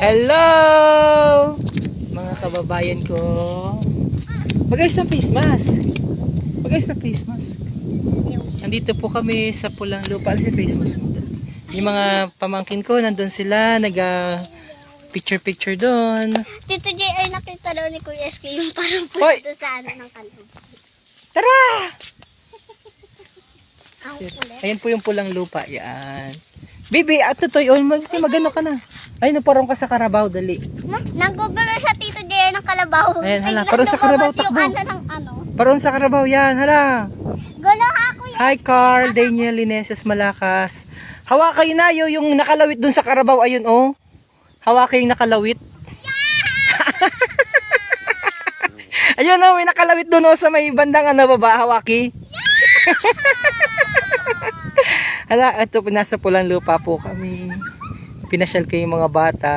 Hello! Mga kababayan ko. Mag-ayos ng face mask. Mag-ayos ng face mask. Nandito po kami sa Pulang Lupa. Ano yung face mask mo? Yung mga pamangkin ko, nandun sila. Picture-picture doon. Tito J, ay nakita daw ni Kuya SK yung parang Hoy! punto sa ano ng kalab. Tara! Ang kulit. Ayan po yung Pulang Lupa. Yan. Baby, at tutoy, magano ka na. Ay, naparong ka sa Karabaw, dali. Nanggugulo siya Tito J ng kalabaw. Ayan, hala, Biglang parang sa Karabaw, lumabas yung takbo. ano ng ano. Paron sa Karabaw, yan, hala. Gulo ha, Kuya. Hi Carl, Daniel, Lineses, Malakas. Hawakay na yung nakalawit dun sa Karabaw, ayun oh. Hawakay yung nakalawit. Ayun oh, may nakalawit dun oh sa may bandang ano baba, hawaki. Hala, ito nasa Pulang Lupa po kami. Pinasyal ko yung mga bata.